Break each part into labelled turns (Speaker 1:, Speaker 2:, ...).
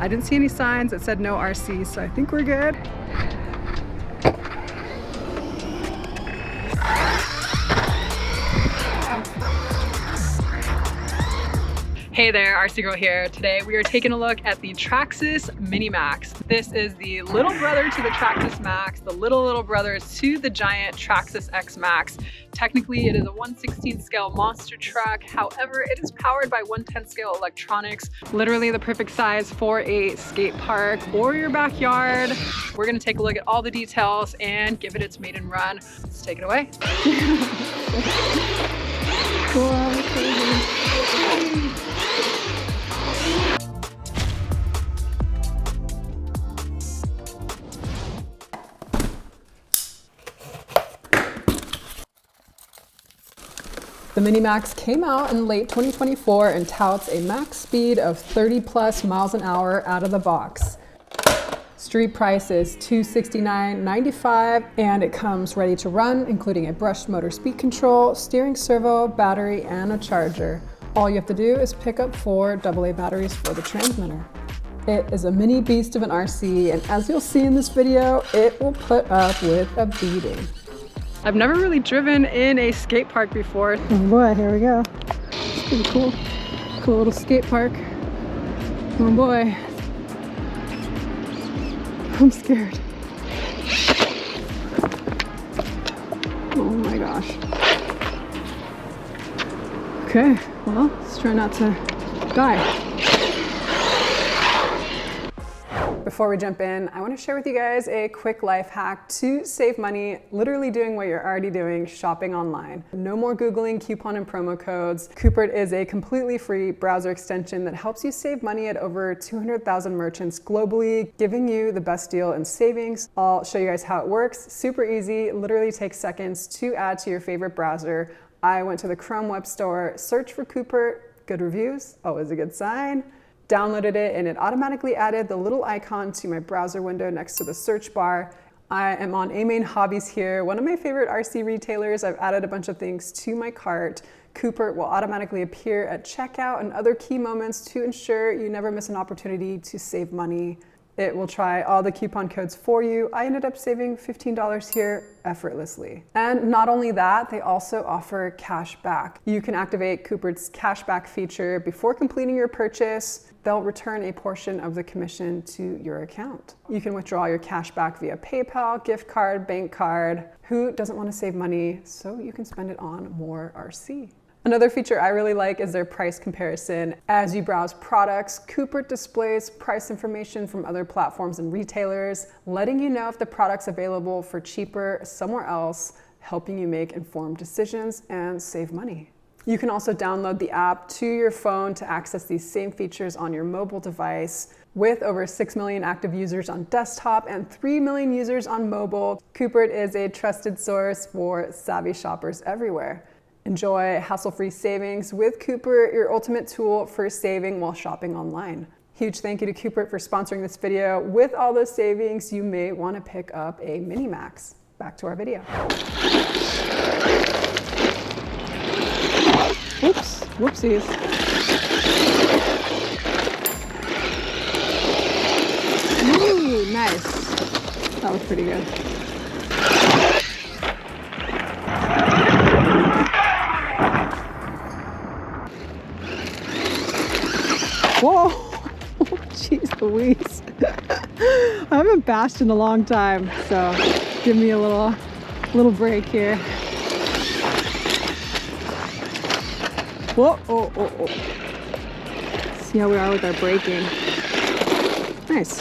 Speaker 1: I didn't see any signs that said no RC, so I think we're good. Hey there, RC Girl here. Today we are taking a look at the Traxxas Mini Maxx. This is the little brother to the Traxxas Max, the little brother to the giant Traxxas X-maxx. Technically it is a 1/16 scale monster truck, however it is powered by 1/10 scale electronics. Literally the perfect size for a skate park or your backyard. We're gonna take a look at all the details and give it its maiden run. Let's take it away. Wow, crazy. The Mini Maxx came out in late 2024 and touts a max speed of 30+ miles an hour out of the box. Street price is $269.95 and it comes ready to run, including a brushed motor speed control, steering servo, battery, and a charger. All you have to do is pick up 4 AA batteries for the transmitter. It is a mini beast of an RC, and as you'll see in this video, it will put up with a beating. I've never really driven in a skate park before. Oh boy, here we go. It's pretty cool. Cool little skate park. Oh boy. I'm scared. Oh my gosh. Okay, well, let's try not to die. Before we jump in, I want to share with you guys a quick life hack to save money, literally doing what you're already doing, shopping online. No more Googling coupon and promo codes. Coupert is a completely free browser extension that helps you save money at over 200,000 merchants globally, giving you the best deal in savings. I'll show you guys how it works. Super easy, literally takes seconds to add to your favorite browser. I went to the Chrome web store, searched for Coupert, good reviews, always a good sign. Downloaded it and it automatically added the little icon to my browser window next to the search bar. I am on A-Main Hobbies here, one of my favorite RC retailers. I've added a bunch of things to my cart. Coupert will automatically appear at checkout and other key moments to ensure you never miss an opportunity to save money. It will try all the coupon codes for you. I ended up saving $15 here effortlessly. And not only that, they also offer cash back. You can activate Coupert's cashback feature before completing your purchase. They'll return a portion of the commission to your account. You can withdraw your cash back via PayPal, gift card, bank card. Who doesn't want to save money so you can spend it on more RC? Another feature I really like is their price comparison. As you browse products, Coupert displays price information from other platforms and retailers, letting you know if the product's available for cheaper somewhere else, helping you make informed decisions and save money. You can also download the app to your phone to access these same features on your mobile device. With over 6 million active users on desktop and 3 million users on mobile, Coupert is a trusted source for savvy shoppers everywhere. Enjoy hassle-free savings with Coupert, your ultimate tool for saving while shopping online. Huge thank you to Coupert for sponsoring this video. With all those savings, you may want to pick up a Mini Maxx. Back to our video. Oops, whoopsies. Ooh, nice. That was pretty good. Whoa! Jeez Louise. I haven't bashed in a long time, so give me a little break here. Whoa! Oh. See how we are with our braking. Nice.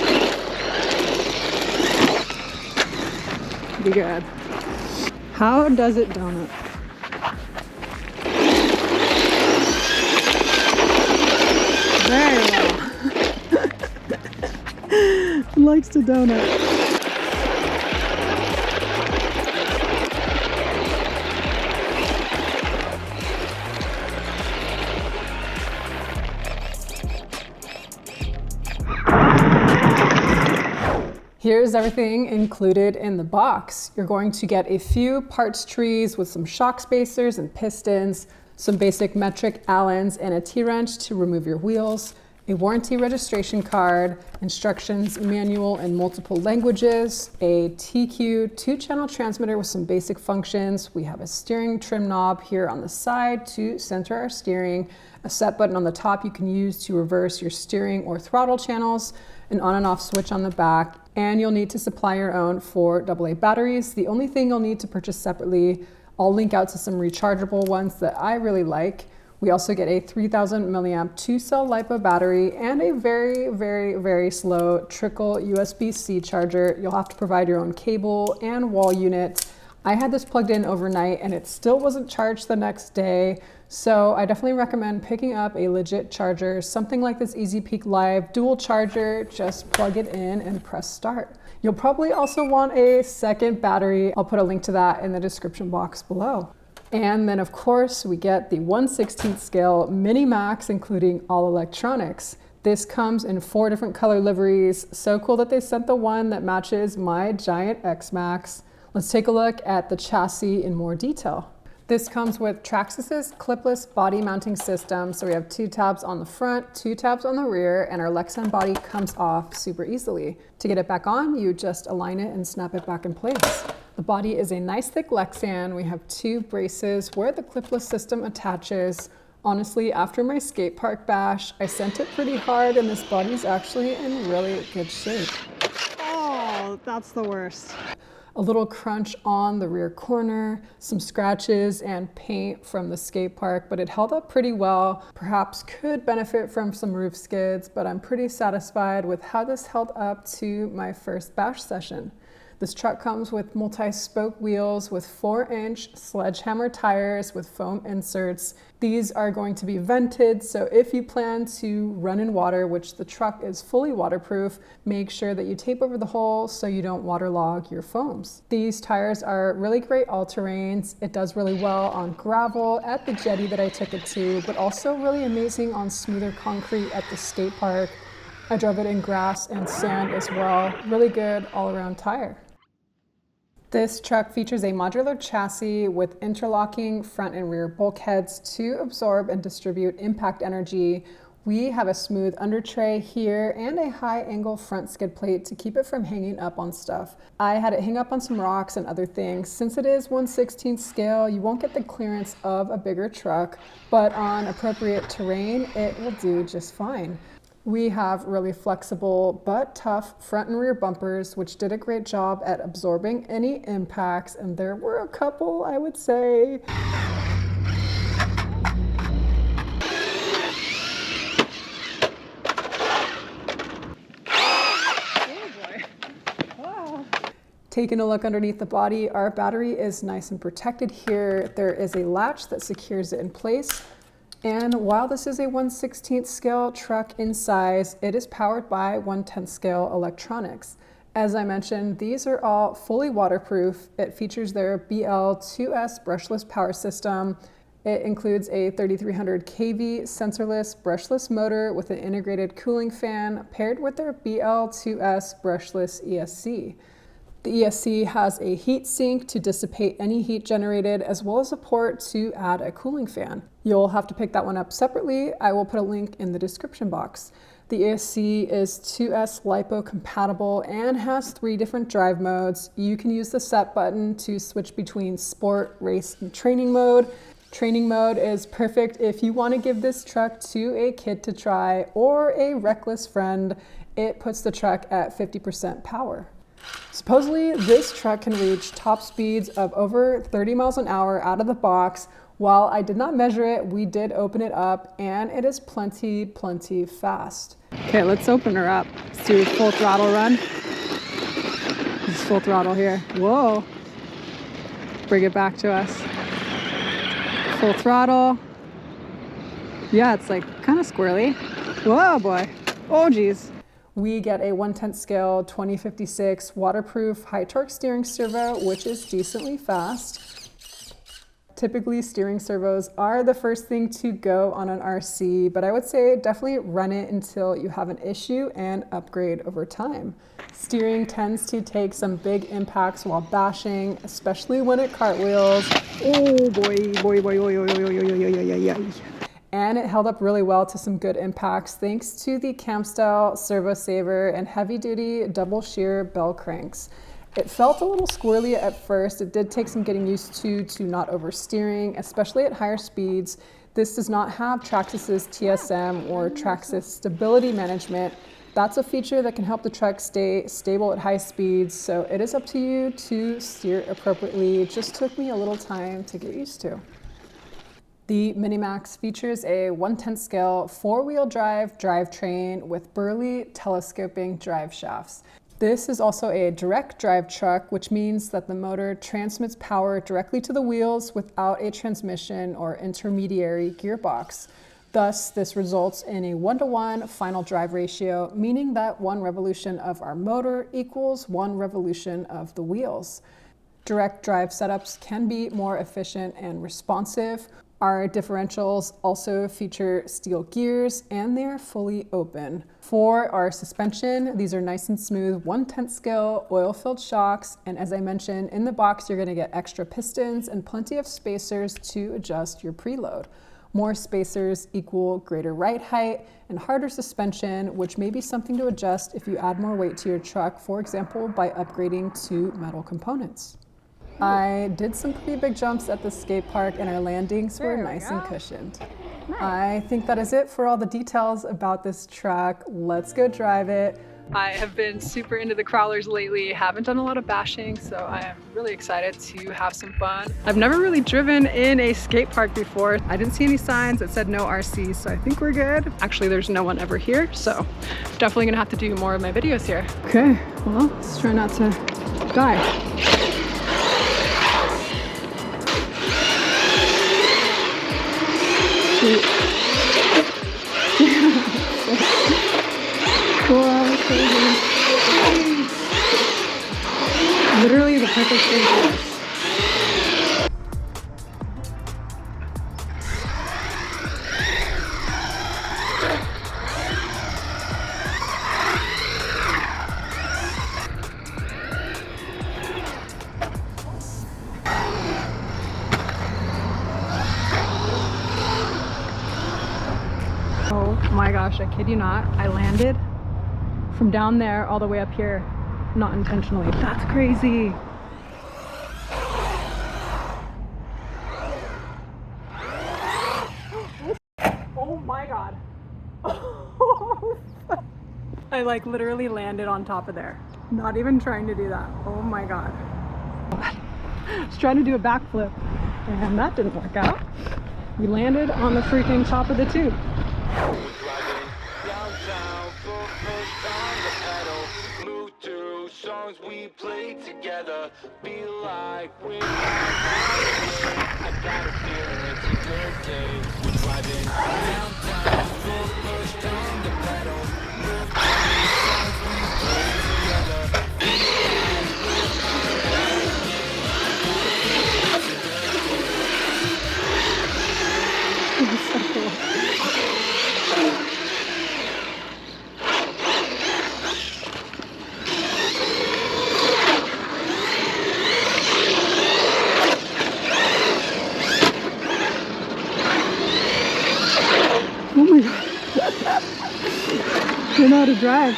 Speaker 1: Pretty good. How does it donut? Very well. It likes to donut. Here's everything included in the box. You're going to get a few parts trees with some shock spacers and pistons, some basic metric Allens and a T-wrench to remove your wheels. a warranty registration card, instructions manual in multiple languages, a TQ 2-channel transmitter with some basic functions. We have a steering trim knob here on the side to center our steering, a set button on the top you can use to reverse your steering or throttle channels, an on and off switch on the back, and you'll need to supply your own 4 AA batteries. The only thing you'll need to purchase separately, I'll link out to some rechargeable ones that I really like. We also get a 3000 milliamp 2-cell LiPo battery and a very slow trickle USB-C charger. You'll have to provide your own cable and wall unit. I had this plugged in overnight and it still wasn't charged the next day. So I definitely recommend picking up a legit charger, something like this EasyPeak Live dual charger. Just plug it in and press start. You'll probably also want a second battery. I'll put a link to that in the description box below. And then of course we get the 1/16 scale Mini Maxx, including all electronics. This comes in 4 different color liveries. So cool that they sent the one that matches my giant X-maxx. Let's take a look at the chassis in more detail. This comes with Traxxas clipless body mounting system. So we have 2 tabs on the front, 2 tabs on the rear, and our Lexan body comes off super easily. To get it back on, you just align it and snap it back in place. The body is a nice thick Lexan. We have 2 braces where the clipless system attaches. Honestly, after my skate park bash, I sent it pretty hard and this body's actually in really good shape. Oh, that's the worst. A little crunch on the rear corner, some scratches and paint from the skate park, but it held up pretty well. Perhaps could benefit from some roof skids, but I'm pretty satisfied with how this held up to my first bash session. This truck comes with multi-spoke wheels with 4-inch sledgehammer tires with foam inserts. These are going to be vented, so if you plan to run in water, which the truck is fully waterproof, make sure that you tape over the hole so you don't waterlog your foams. These tires are really great all-terrains. It does really well on gravel at the jetty that I took it to, but also really amazing on smoother concrete at the skate park. I drove it in grass and sand as well. Really good all-around tire. This truck features a modular chassis with interlocking front and rear bulkheads to absorb and distribute impact energy. We have a smooth under tray here and a high angle front skid plate to keep it from hanging up on stuff. I had it hang up on some rocks and other things. Since it is 1/16 scale, you won't get the clearance of a bigger truck, but on appropriate terrain, it will do just fine. We have really flexible but tough front and rear bumpers, which did a great job at absorbing any impacts, and there were a couple, I would say. Oh boy. Wow. Taking a look underneath the body, our battery is nice and protected here. There is a latch that secures it in place. And while this is a 1/16 scale truck in size, it is powered by 1/10 scale electronics. As I mentioned, these are all fully waterproof. It features their BL2S brushless power system. It includes a 3300 kV sensorless brushless motor with an integrated cooling fan paired with their BL2S brushless ESC. The ESC has a heat sink to dissipate any heat generated, as well as a port to add a cooling fan. You'll have to pick that one up separately. I will put a link in the description box. The ESC is 2S LiPo compatible and has 3 different drive modes. You can use the set button to switch between sport, race, and training mode. Training mode is perfect if you want to give this truck to a kid to try or a reckless friend. It puts the truck at 50% power. Supposedly, this truck can reach top speeds of over 30 miles an hour out of the box. While I did not measure it, we did open it up and it is plenty fast. Okay, let's open her up. Let's do a full throttle run. This is full throttle here. Whoa. Bring it back to us. Full throttle. Yeah, it's like kind of squirrely. Whoa, boy. Oh, geez. We get a 1/10 scale 2056 waterproof high torque steering servo, which is decently fast. Typically, steering servos are the first thing to go on an RC, but I would say definitely run it until you have an issue and upgrade over time. Steering tends to take some big impacts while bashing, especially when it cartwheels. Oh boy. and it held up really well to some good impacts thanks to the cam style servo saver and heavy duty double shear bell cranks. It felt a little squirrely at first. It did take some getting used to not oversteering, especially at higher speeds. This does not have Traxxas TSM or Traxxas stability management. That's a feature that can help the truck stay stable at high speeds, so it is up to you to steer appropriately. It just took me a little time to get used to. The Mini Maxx features a 1/10 scale four-wheel drive drivetrain with Burley telescoping drive shafts. This is also a direct drive truck, which means that the motor transmits power directly to the wheels without a transmission or intermediary gearbox. Thus, this results in a 1-to-1 final drive ratio, meaning that 1 revolution of our motor equals 1 revolution of the wheels. Direct drive setups can be more efficient and responsive. Our differentials also feature steel gears and they're fully open. For our suspension, these are nice and smooth 1/10 scale oil-filled shocks, and as I mentioned, in the box you're going to get extra pistons and plenty of spacers to adjust your preload. More spacers equal greater ride height and harder suspension, which may be something to adjust if you add more weight to your truck, for example, by upgrading to metal components. I did some pretty big jumps at the skate park and our landings were nice and cushioned. Nice. I think that is it for all the details about this truck. Let's go drive it. I have been super into the crawlers lately, haven't done a lot of bashing, so I am really excited to have some fun. I've never really driven in a skate park before. I didn't see any signs that said no RC, so I think we're good. Actually, there's no one ever here, so definitely gonna have to do more of my videos here. Okay, well, let's try not to die. Literally the perfect thing for us. Oh my gosh, I kid you not, I landed from down there all the way up here, not intentionally. That's crazy. Oh my god. I like literally landed on top of there. Not even trying to do that. Oh my god. I was trying to do a backflip and that didn't work out. We landed on the freaking top of the tube. Songs we play together, be like when I got a feeling it's a good day. We're driving downtown, full push down the pedal. Songs we play together, be like it's so cool. Oh my god. I don't know how to drive.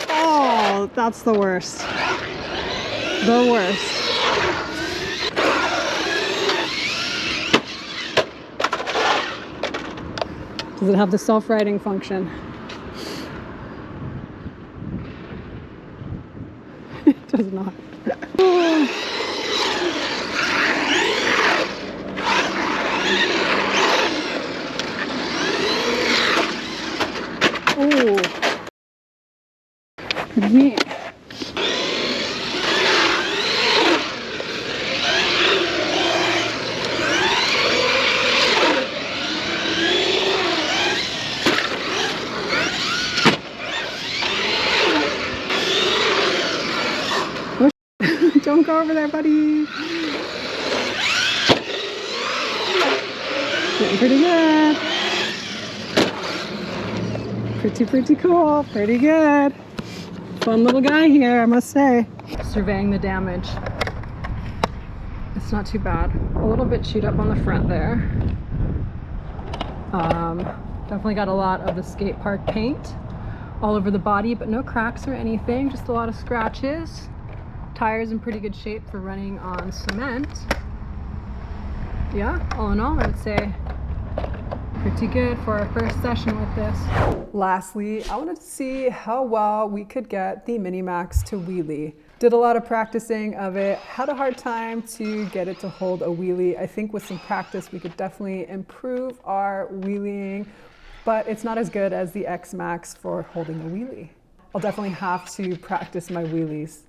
Speaker 1: Oh, that's the worst. The worst. Does it have the self-riding function? It does not. Oh, pretty neat. Don't go over there, buddy. Getting pretty good. Pretty cool. Pretty good. Fun little guy here, I must say. Surveying the damage. I It's not too bad. A little bit chewed up on the front there. Definitely got a lot of the skate park paint all over the body, but no cracks or anything, just a lot of scratches. Tires in pretty good shape for running on cement. Yeah, all in all, I would say pretty good for our first session with this. Lastly, I wanted to see how well we could get the Mini Maxx to wheelie. Did a lot of practicing of it, had a hard time to get it to hold a wheelie. I think with some practice we could definitely improve our wheeling, but it's not as good as the X-maxx for holding a wheelie. I'll definitely have to practice my wheelies.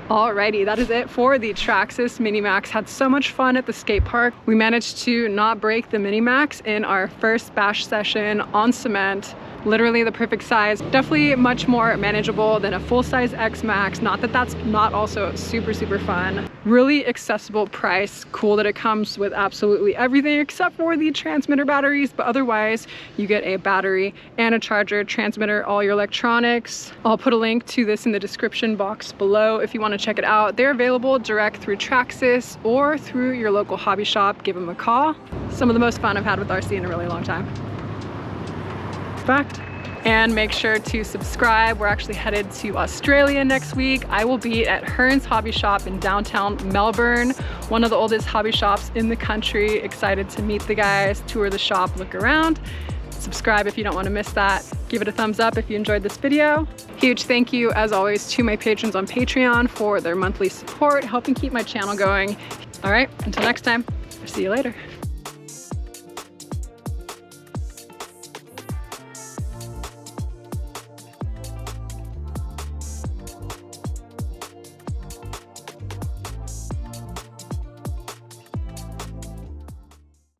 Speaker 1: Alrighty, that is it for the Traxxas Mini Maxx. Had so much fun at the skate park. We managed to not break the Mini Maxx in our first bash session on cement. Literally the perfect size. Definitely much more manageable than a full-size X-maxx. Not that that's not also super fun. Really accessible price. Cool that it comes with absolutely everything except for the transmitter batteries, but otherwise you get a battery and a charger, transmitter, all your electronics. I'll put a link to this in the description box below if you want to check it out. They're available direct through Traxxas or through your local hobby shop. Give them a call. Some of the most fun I've had with RC in a really long time. Fact. And make sure to subscribe. We're actually headed to Australia next week. I will be at Hearn's Hobby Shop in downtown Melbourne, one of the oldest hobby shops in the country. Excited to meet the guys, tour the shop, look around. Subscribe if you don't want to miss that. Give it a thumbs up if you enjoyed this video. Huge thank you, as always, to my patrons on Patreon for their monthly support, helping keep my channel going. All right, until next time, I'll see you later.